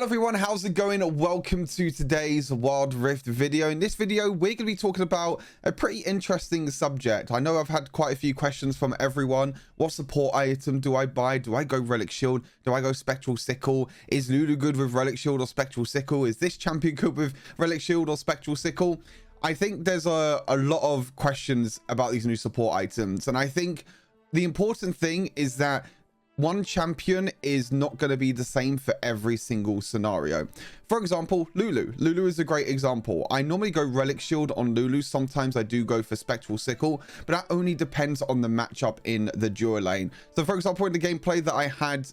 Hello everyone, how's it going? Welcome to today's Wild Rift video. In this video, we're going to be talking about a pretty interesting subject. I know I've had quite a few questions from everyone. What support item do I buy? Do I go Relic Shield? Do I go Spectral Sickle? Is Lulu good with Relic Shield or Spectral Sickle? Is this champion good with Relic Shield or Spectral Sickle? I think there's a lot of questions about these new support items, and I think the important thing is that one champion is not going to be the same for every single scenario. For example, Lulu. Lulu is a great example. I normally go Relic Shield on Lulu. Sometimes I do go for Spectral Sickle, but that only depends on the matchup in the duo lane. So for example, in the gameplay that I had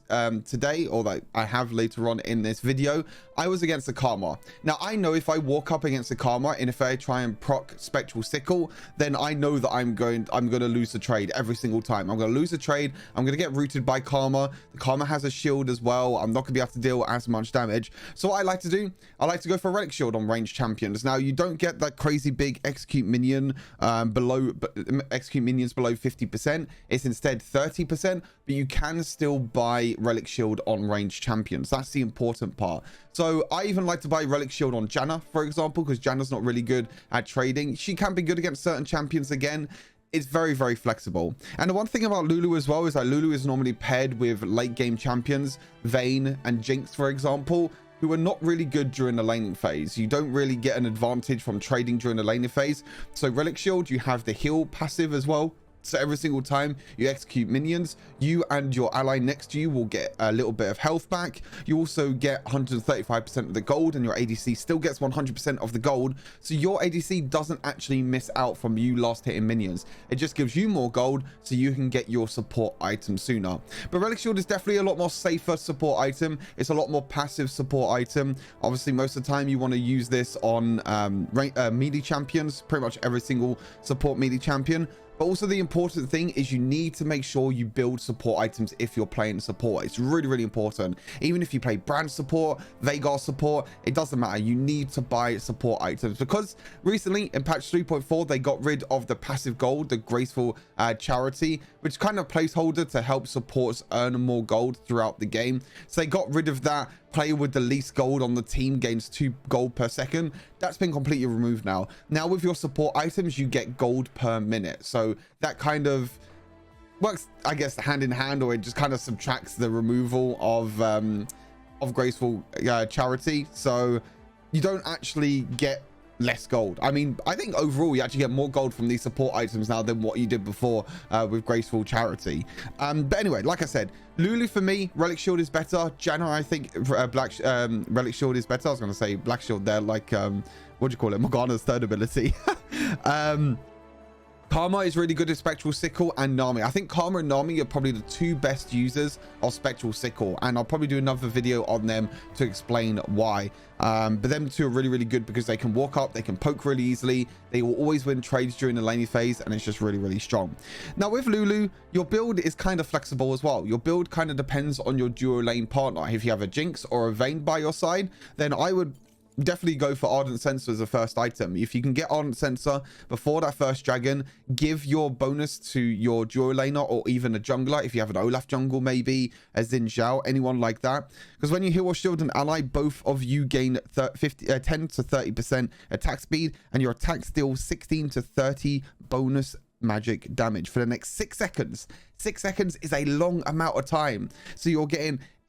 today, or that I have later on in this video, I was against the Karma. Now I know if I walk up against the Karma and if I try and proc Spectral Sickle, then I know that I'm going to lose the trade every single time. I'm going to lose the trade. I'm going to get rooted by Karma. The Karma has a shield as well. I'm not going to be able to deal as much damage. So what I like to do, I like to go for Relic Shield on ranged champions. Now you don't get that crazy big execute minion execute minions below 50%. It's instead 30%, but you can still buy Relic Shield on ranged champions. That's the important part. So I even like to buy Relic Shield on Janna, for example, because Janna's not really good at trading. She can be good against certain champions again. It's very, very flexible. And the one thing about Lulu as well is that Lulu is normally paired with late game champions, Vayne and Jinx, for example, who are not really good during the laning phase. You don't really get an advantage from trading during the laning phase. So Relic Shield, you have the heal passive as well. So every single time you execute minions, you and your ally next to you will get a little bit of health back. You also get 135% of the gold, and your ADC still gets 100% of the gold. So your ADC doesn't actually miss out from you last hitting minions. It just gives you more gold so you can get your support item sooner. But Relic Shield is definitely a lot more safer support item. It's a lot more passive support item. Obviously, most of the time you want to use this on melee champions, pretty much every single support melee champion. But also the important thing is you need to make sure you build support items if you're playing support. It's really, really important. Even if you play brand support, Veigar support, it doesn't matter. You need to buy support items, because recently in patch 3.4, they got rid of the passive gold, the graceful charity, which kind of placeholder to help supports earn more gold throughout the game. So they got rid of that. Player with the least gold on the team gains 2 gold per second. That's been completely removed now. Now with your support items, you get gold per minute. So that kind of works, I guess, hand in hand, or it just kind of subtracts the removal of graceful charity. So you don't actually get less gold. I mean, I think overall you actually get more gold from these support items now than what you did before with graceful charity. But anyway, like I said, Lulu for me, Relic Shield is better. Janna, I think Relic Shield is better. I was going to say Black Shield there, like what do you call it, Morgana's third ability. Karma is really good at Spectral Sickle, and Nami. I think Karma and Nami are probably the 2 best users of Spectral Sickle, and I'll probably do another video on them to explain why. But them 2 are really, really good because they can walk up, they can poke really easily, they will always win trades during the laning phase, and it's just really, really strong. Now with Lulu, your build is kind of flexible as well. Your build kind of depends on your duo lane partner. If you have a Jinx or a Vayne by your side, then I would definitely go for Ardent Sensor as a first item. If you can get Ardent Sensor before that first dragon, give your bonus to your duo laner or even a jungler. If you have an Olaf jungle, maybe a Xin Zhao, anyone like that, because when you heal or shield an ally, both of you gain 10 to 30% attack speed, and your attacks deal 16 to 30 bonus magic damage for the next 6 seconds. 6 seconds is a long amount of time, so you're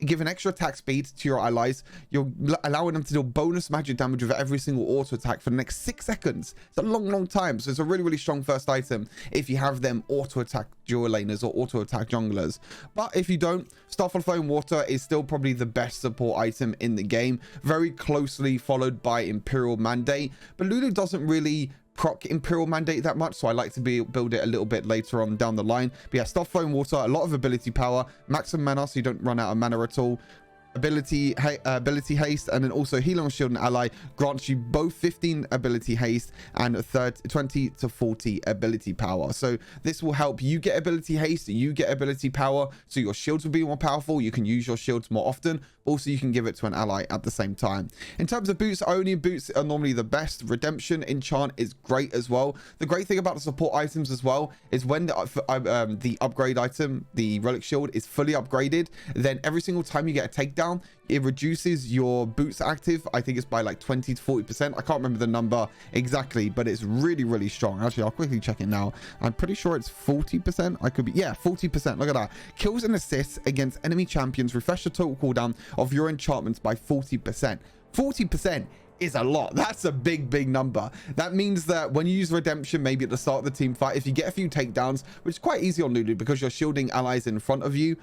give an extra attack speed to your allies. You're allowing them to deal bonus magic damage with every single auto attack for the next 6 seconds. It's a long, long time. So it's a really, really strong first item if you have them auto attack duo laners or auto attack junglers. But if you don't, Starfall Flowing Water is still probably the best support item in the game, very closely followed by Imperial Mandate. But Lulu doesn't really proc Imperial Mandate that much, so I like to build it a little bit later on down the line. But yeah, Stuff Flowing Water, a lot of ability power, maximum mana so you don't run out of mana at all, ability haste, and then also heal on shield and ally grants you both 15 ability haste and 20 to 40 ability power. So this will help you get ability haste, you get ability power, so your shields will be more powerful. You can use your shields more often, Also, you can give it to an ally at the same time. In terms of boots, Ionian boots are normally the best. Redemption enchant is great as well. The great thing about the support items as well is when the upgrade item, the Relic Shield, is fully upgraded, then every single time you get a takedown, it reduces your boots active. I think it's by like 20 to 40%. I can't remember the number exactly, but it's really, really strong. Actually, I'll quickly check it now. I'm pretty sure it's 40%. I could be, yeah, 40%. Look at that. Kills and assists against enemy champions. Refresh the total cooldown of your enchantments by 40%. 40% is a lot. That's a big, big number. That means that when you use redemption, maybe at the start of the team fight, if you get a few takedowns, which is quite easy on Lulu because you're shielding allies in front of you,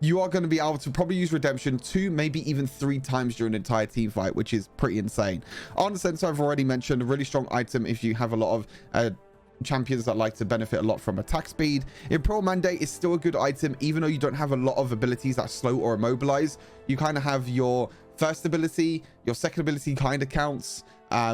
you are going to be able to probably use redemption 2, maybe even 3 times during an entire team fight, which is pretty insane. On the sense I've already mentioned, a really strong item if you have a lot of champions that like to benefit a lot from attack speed. Imperial Mandate is still a good item, even though you don't have a lot of abilities that slow or immobilize. You kind of have your first ability, your second ability kind of counts,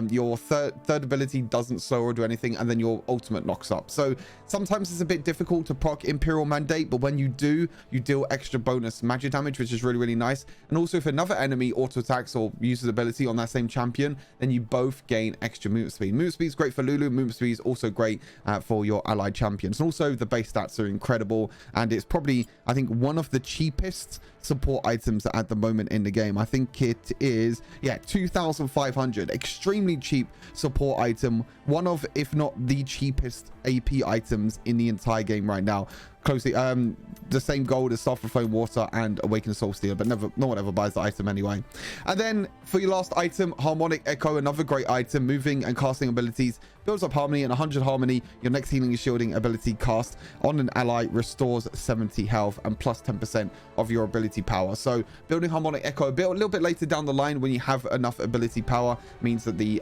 your third ability doesn't slow or do anything, and then your ultimate knocks up. So sometimes it's a bit difficult to proc Imperial Mandate, but when you do, you deal extra bonus magic damage, which is really, really nice. And also if another enemy auto attacks or uses ability on that same champion, then you both gain extra movement speed. Movement speed is great for Lulu. Movement speed is also great for your allied champions. And also the base stats are incredible, and it's probably, I think, one of the cheapest support items at the moment in the game. I think it is, yeah, 2,500. Extremely cheap support item. One of, if not the cheapest AP items in the entire game right now. Closely the same gold as Sulphur Flame Water and Awakened Soul Steel, but no one ever buys the item anyway. And then for your last item, Harmonic Echo, another great item. Moving and casting abilities builds up harmony, and 100 harmony. Your next healing and shielding ability cast on an ally restores 70 health and plus 10% of your ability power. So building Harmonic Echo a little bit later down the line when you have enough ability power means that the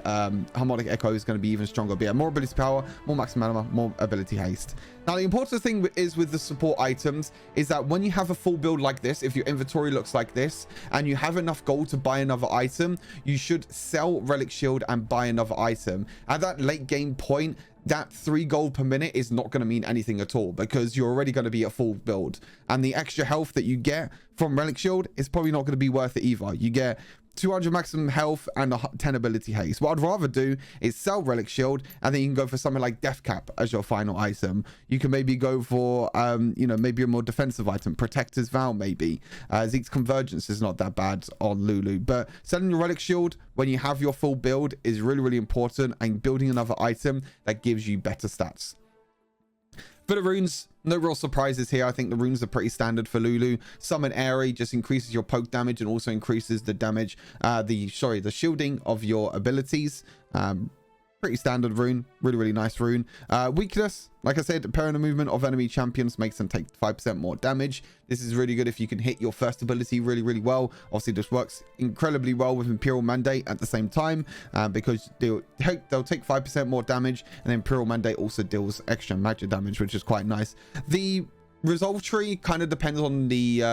Harmonic Echo is going to be even stronger. But yeah, more ability power, more maximum mana, more ability haste. Now the important thing is with the support items is that when you have a full build like this, if your inventory looks like this and you have enough gold to buy another item, you should sell Relic Shield and buy another item. At that late game point, that 3 gold per minute is not going to mean anything at all because you're already going to be a full build, and the extra health that you get from Relic Shield is probably not going to be worth it either. You get 200 maximum health and a 10 ability haste. What I'd rather do is sell Relic Shield, and then you can go for something like Death Cap as your final item. You can maybe go for you know, maybe a more defensive item, Protector's Vow maybe. Zeke's Convergence is not that bad on Lulu, but selling your Relic Shield when you have your full build is really, really important, and building another item that gives you better stats. For the runes, no real surprises here. I think the runes are pretty standard for Lulu. Summon Airy just increases your poke damage and also increases the damage, the shielding of your abilities. Pretty standard rune, really, really nice rune. Weakness, like I said, pairing the movement of enemy champions makes them take 5% more damage. This is really good if you can hit your first ability really, really well. Obviously, this works incredibly well with Imperial Mandate at the same time, because they'll take 5% more damage, and Imperial Mandate also deals extra magic damage, which is quite nice. The resolve tree kind of depends on the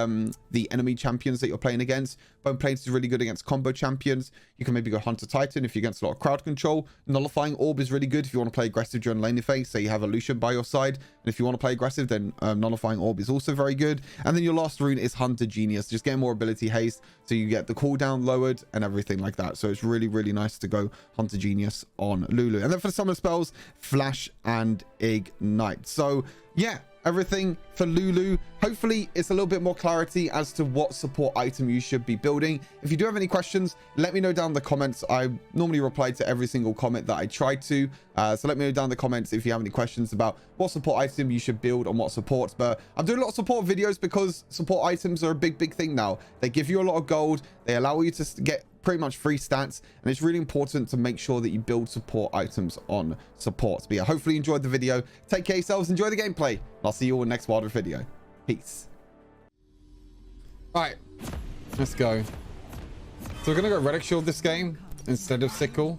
enemy champions that you're playing against. Bone Plains is really good against combo champions. You can maybe go Hunter Titan if you're against a lot of crowd control. Nullifying Orb is really good if you want to play aggressive during laning phase. Say you have a Lucian by your side, and if you want to play aggressive, then Nullifying Orb is also very good. And then your last rune is Hunter Genius, just getting more ability haste, so you get the cooldown lowered and everything like that. So it's really, really nice to go Hunter Genius on Lulu. And then for the summon spells, Flash and Ignite. So yeah, everything for Lulu. Hopefully it's a little bit more clarity as to what support item you should be building. If you do have any questions, let me know down in the comments. I normally reply to every single comment that I try to, so let me know down in the comments if you have any questions about what support item you should build on what supports. But I'm doing a lot of support videos because support items are a big thing now. They give you a lot of gold, they allow you to get pretty much free stats, and it's really important to make sure that you build support items on supports. But yeah, hopefully you enjoyed the video. Take care of yourselves, enjoy the gameplay, and I'll see you all in the next Wild Rift video. Peace. All right, let's go. So we're gonna go Relic Shield this game instead of Sickle,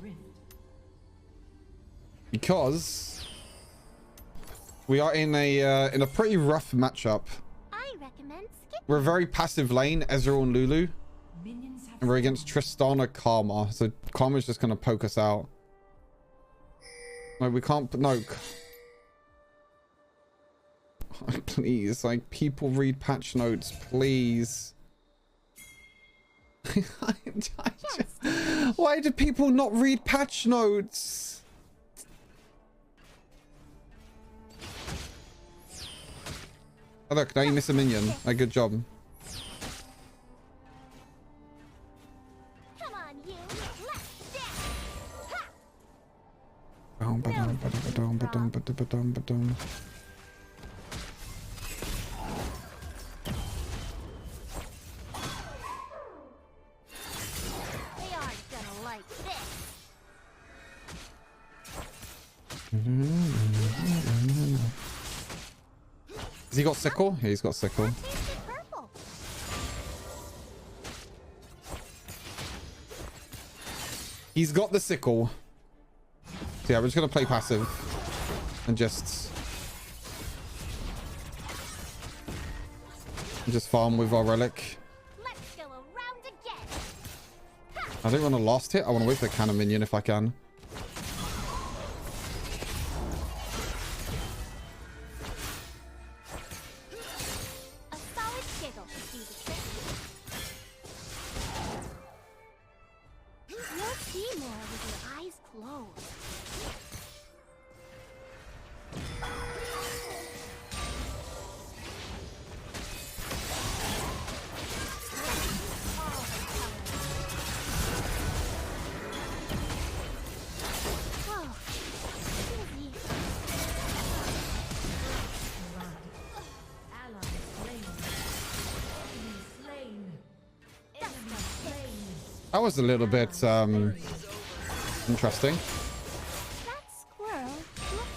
because we are in a pretty rough matchup. I recommend Sickle. We're a very passive lane, Ezreal and Lulu. And we're against Tristana Karma. So Karma's just going to poke us out. No, we can't. No. Please, like, people read patch notes, please. Why do people not read patch notes? Oh, look, now you miss a minion. Good job. on you. Let's dance. Ha! They aren't gonna like this. Has he got Sickle? Yeah, he's got Sickle. Tasted purple. He's got the Sickle. So yeah, we're just gonna play passive and just farm with our Relic. Let's go around again. I don't want to last hit. I want to wait for the cannon minion if I can. A solid giggle should do the trick. You'll see more with your eyes closed. That was a little bit interesting. That squirrel looks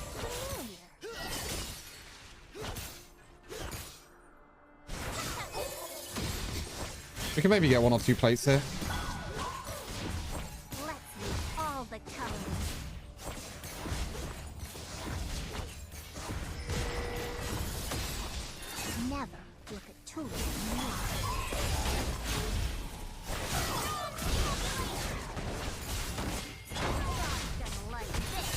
familiar. We can maybe get 1 or 2 plates here. Let's use all the colors. Never look at tools in the eye. Gonna like this.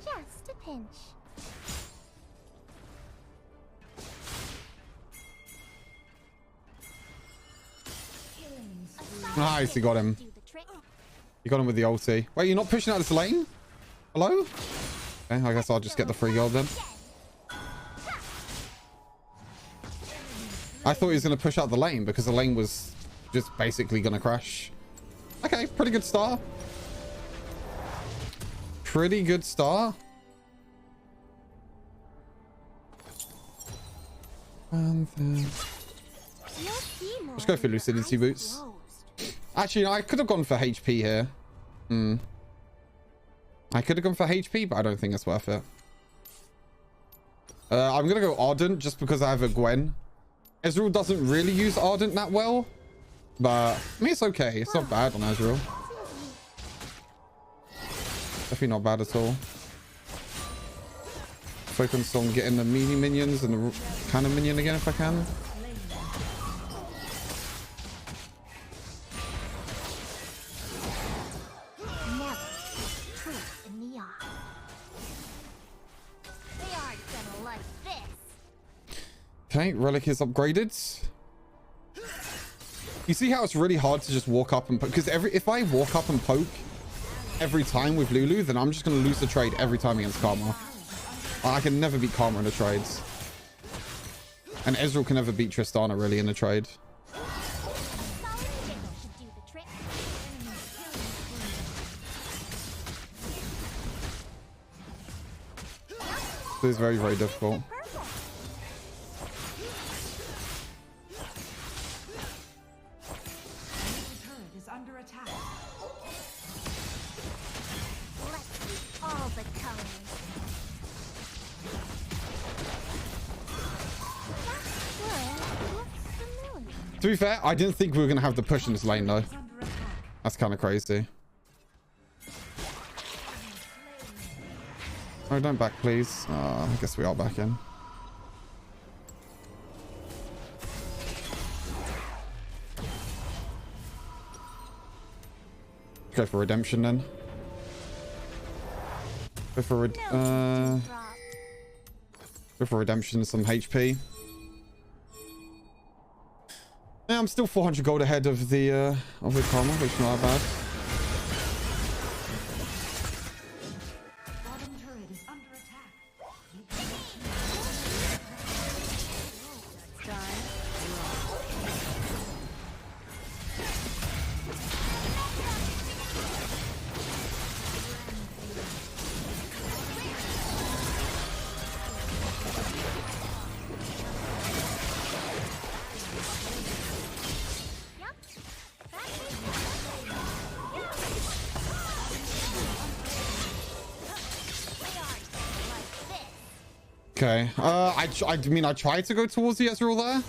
Just a pinch. Nice, he got him. Do the trick. You got him with the ulti. Wait, you're not pushing out this lane? Hello? Okay, I guess I'll just get the free gold then. I thought he was going to push out the lane because the lane was just basically going to crash. Okay, pretty good start. Pretty good start. And then... Let's go for Lucidity Boots. Actually, I could have gone for HP here. I could have gone for HP, but I don't think it's worth it. I'm going to go Ardent just because I have a Gwen. Ezreal doesn't really use Ardent that well. But, I mean, it's okay. It's not bad on Ezreal. Definitely not bad at all. Focus on getting the melee minions and the cannon minion again if I can. Okay, Relic is upgraded. You see how it's really hard to just walk up and poke? Because if I walk up and poke every time with Lulu, then I'm just going to lose the trade every time against Karma. I can never beat Karma in the trades. And Ezreal can never beat Tristana really in a trade. This is very, very difficult. To be fair, I didn't think we were going to have the push in this lane, though. That's kind of crazy. Oh, don't back, please. I guess we are back in. Go for redemption, then. Go for redemption, some HP. Yeah, I'm still 400 gold ahead of the Karma, which is not bad. Let's Okay. I mean, I tried to go towards the Ezreal there.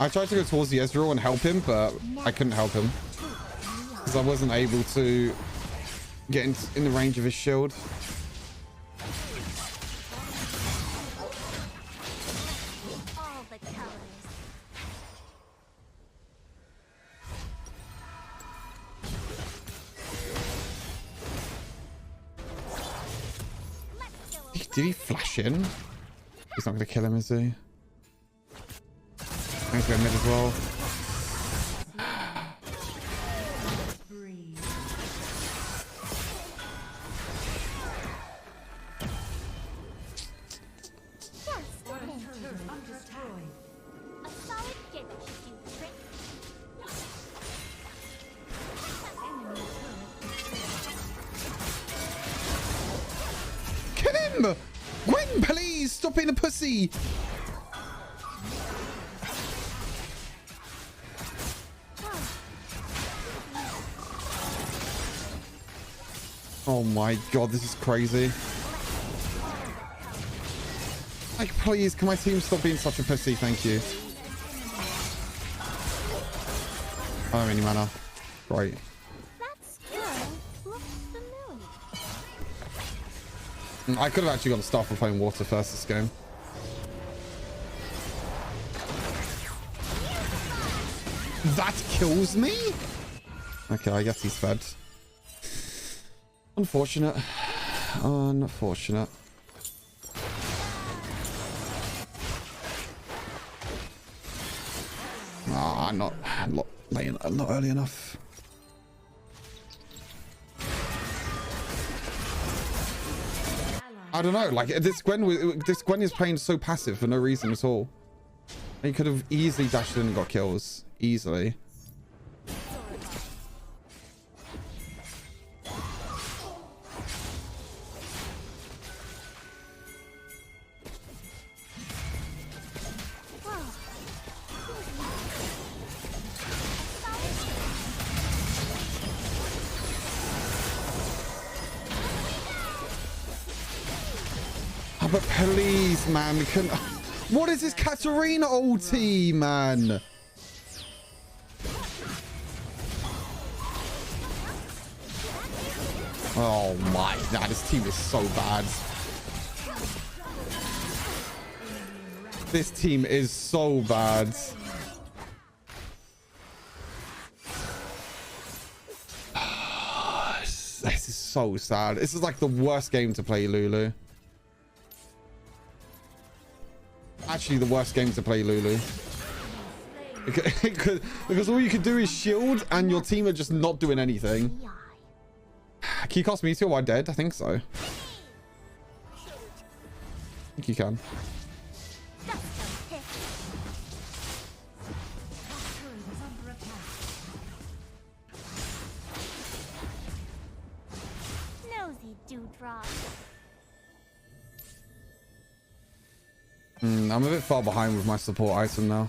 I tried to go towards the Ezreal and help him, but I couldn't help him because I wasn't able to get in the range of his shield. All the colors. Let's go. Did he flash in? He's not going to kill him, is he? I'm going to go mid as well. A solid giggle should do the trick. Kill him! Gwen, please! Stop being a pussy! Oh my god, this is crazy. Like, please, can my team stop being such a pussy? Thank you. I don't have any mana. Right. That's good. Looks familiar. I could have actually got to start for playing water first this game. That kills me? Okay, I guess he's fed. Unfortunate. Unfortunate. Ah, not early enough. I don't know. Like this Gwen is playing so passive for no reason at all. He could have easily dashed in and got kills easily. But please, man, we couldn't. What is this Katarina ulti, man? Oh my, nah, this team is so bad. This team is so bad. This is so sad. This is like the worst game to play Lulu. Actually, the worst game to play Lulu. Because all you can do is shield and your team are just not doing anything. Can you cast Meteor while dead? I think so. I think you can. Nosy dewdrop. I'm a bit far behind with my support item now.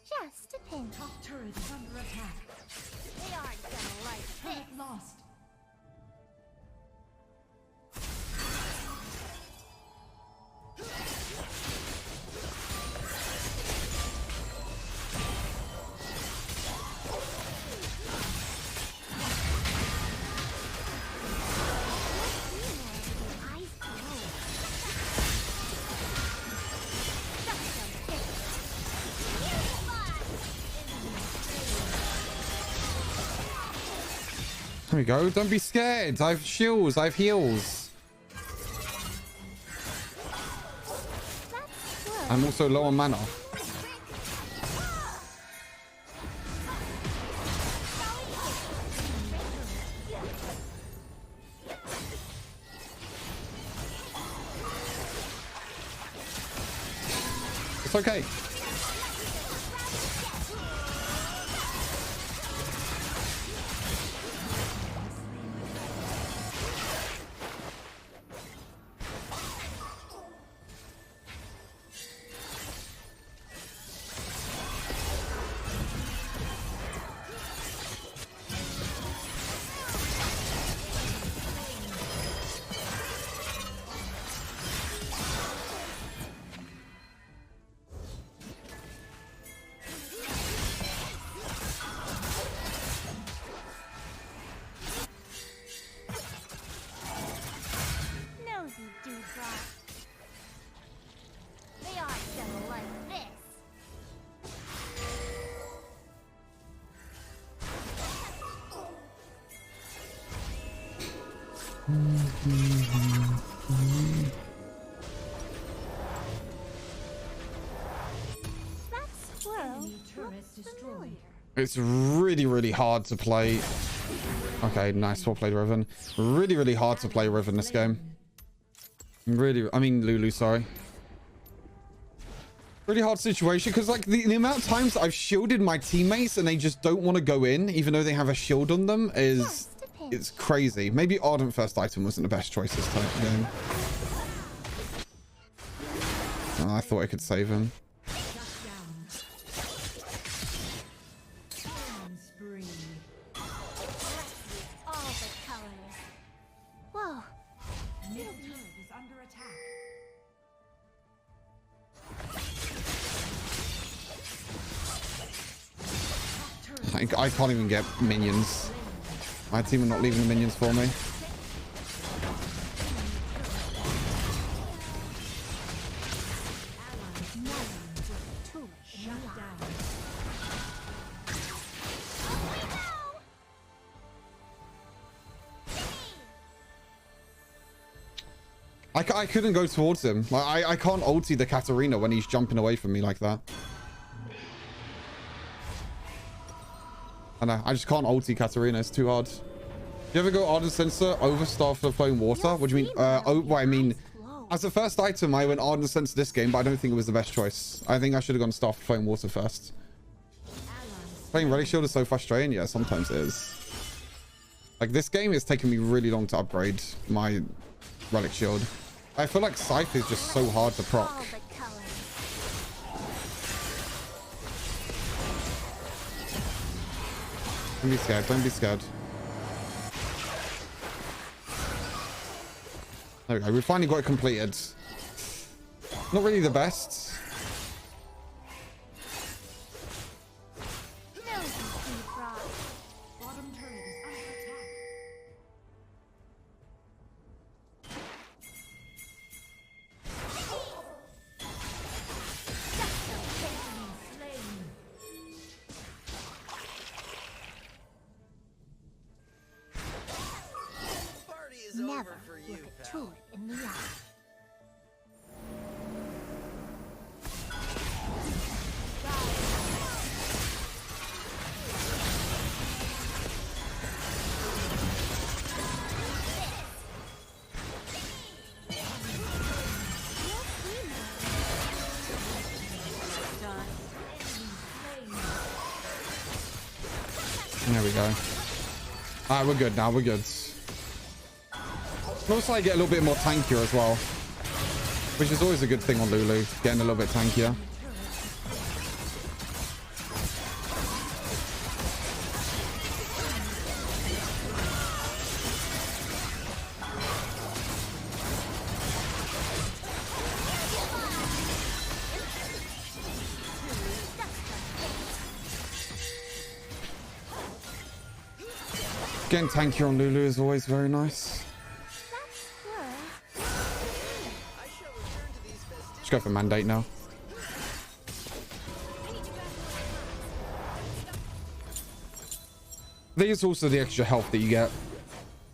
Just a pin. Top turret is under attack. They aren't gonna like this. Lost. There we go. Don't be scared. I have shields. I have heals. I'm also low on mana. It's okay. That squirrel looks familiar. It's really, really hard to play. Okay, nice. Well played, Riven. Really, really hard to play Riven this game. Really, I mean Lulu, sorry. Really hard situation because like the amount of times I've shielded my teammates and they just don't want to go in even though they have a shield on them is it's crazy. Maybe Ardent first item wasn't the best choice this game. Oh, I thought I could save him. All the colors. Whoa. I can't even get minions. My team are not leaving the minions for me. I couldn't go towards him. I can't ulti the Katarina when he's jumping away from me like that. I know, I just can't ulti Katarina. It's too hard. You ever go Ardent Sensor over Staff of Flowing Water? What do you mean? Well, I mean, as a first item, I went Ardent Sensor this game, but I don't think it was the best choice. I think I should have gone Staff of Flowing Water first. Playing Relic Shield is so frustrating. Yeah, sometimes it is. Like, this game is taking me really long to upgrade my Relic Shield. I feel like Scythe is just so hard to proc. Don't be scared. Don't be scared. There we go. We finally got it completed. Not really the best. Never look a tool in the eye. There we go. Alright, we're good now. We're good. Also, I get a little bit more tankier as well, which is always a good thing on Lulu, getting a little bit tankier. Getting tankier on Lulu is always very nice. Go for mandate now. There's also the extra health that you get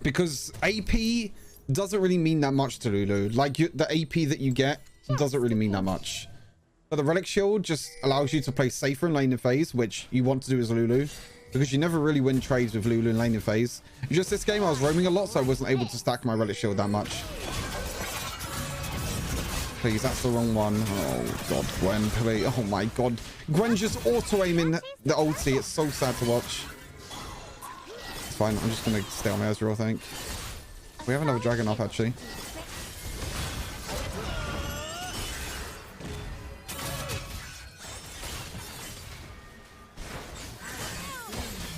because AP doesn't really mean that much to Lulu. Like the AP that you get doesn't really mean that much. But the Relic Shield just allows you to play safer in lane and phase, which you want to do as Lulu, because you never really win trades with Lulu in lane and phase. Just this game I was roaming a lot, so I wasn't able to stack my Relic Shield that much. Please, that's the wrong one. Oh god, Gwen, please. Oh my god. Gwen just auto-aiming the ulti. It's so sad to watch. It's fine. I'm just gonna stay on my Ezreal, I think. We have another dragon up, actually.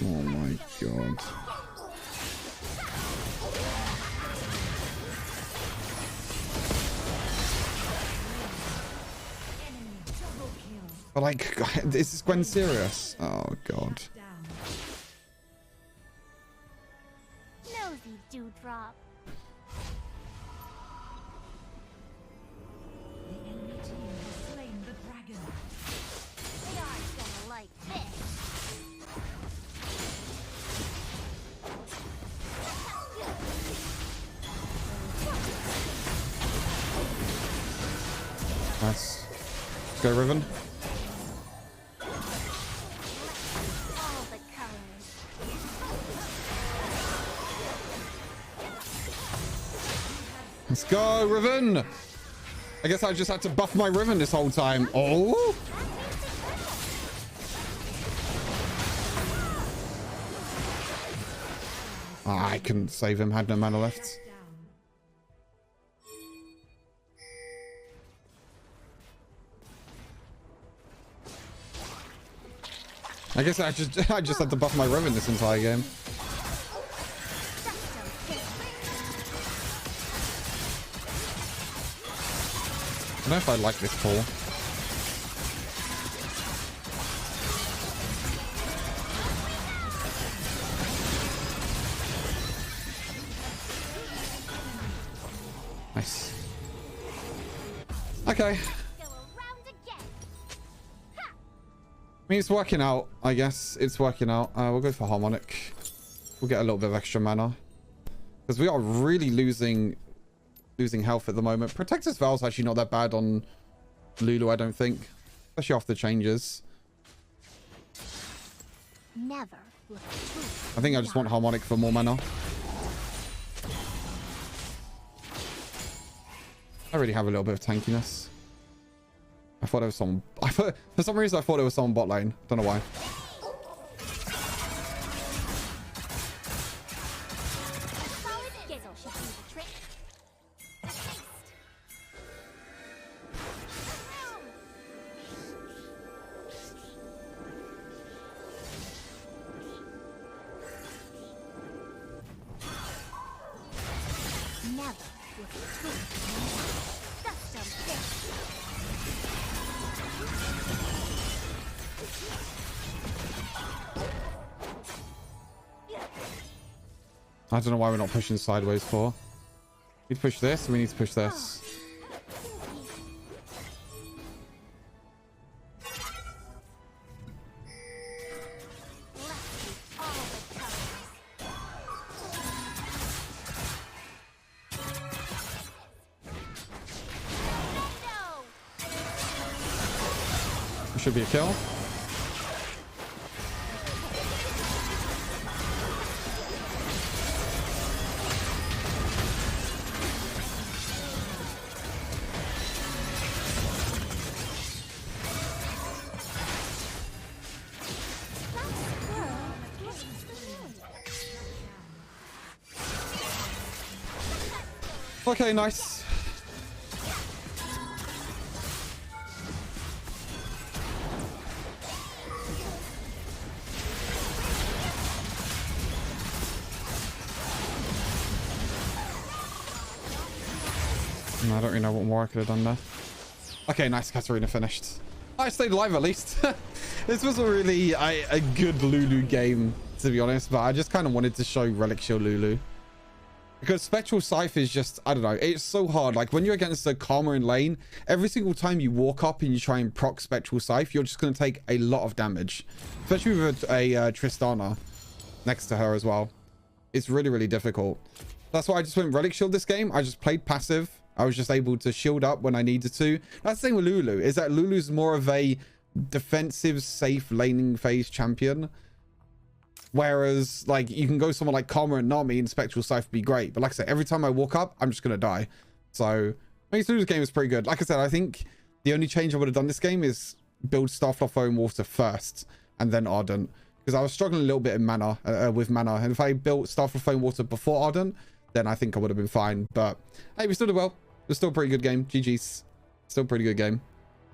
Oh my god. But like, is this Gwen serious? Oh god. Nosy dewdrop. The enemy team has slain the dragon. They aren't gonna like this. Nice. Let's go, Riven. All the colors. Let's go, Riven. I guess I just had to buff my Riven this whole time. Oh. I couldn't save him, had no mana left. I guess I just had to buff my Riven this entire game. I don't know if I like this pull. Nice. Okay. I mean, it's working out, I guess. It's working out. We'll go for Harmonic. We'll get a little bit of extra mana. Because we are really losing health at the moment. Protector's Vow actually not that bad on Lulu, I don't think. Especially after changes. Never. I think I just want Harmonic for more mana. I already have a little bit of tankiness. I thought it was someone... for some reason, I thought it was someone bot lane. Don't know why. I don't know why we're not pushing sideways for. We need to push this, and we need to push this. It should be a kill. Okay, nice. I don't really know what more I could have done there. Okay, nice. Katarina finished. I stayed alive at least. This was a really a good Lulu game, to be honest, but I just kind of wanted to show Relic Shield Lulu. Because Spectral Scythe is just, I don't know, it's so hard. Like, when you're against a Karma in lane, every single time you walk up and you try and proc Spectral Scythe, you're just going to take a lot of damage. Especially with a Tristana next to her as well. It's really, really difficult. That's why I just went Relic Shield this game. I just played passive. I was just able to shield up when I needed to. That's the thing with Lulu, is that Lulu's more of a defensive, safe laning phase champion. Whereas, like, you can go someone like Karma and Nami and Spectral Scythe would be great. But like I said, every time I walk up, I'm just going to die. So, I think this game is pretty good. Like I said, I think the only change I would have done this game is build Starflower Foam Water first and then Ardent. Because I was struggling a little bit in mana, with mana. And if I built Starflower Foam Water before Ardent, then I think I would have been fine. But, hey, we still did well. It was still a pretty good game. GG's. Still a pretty good game.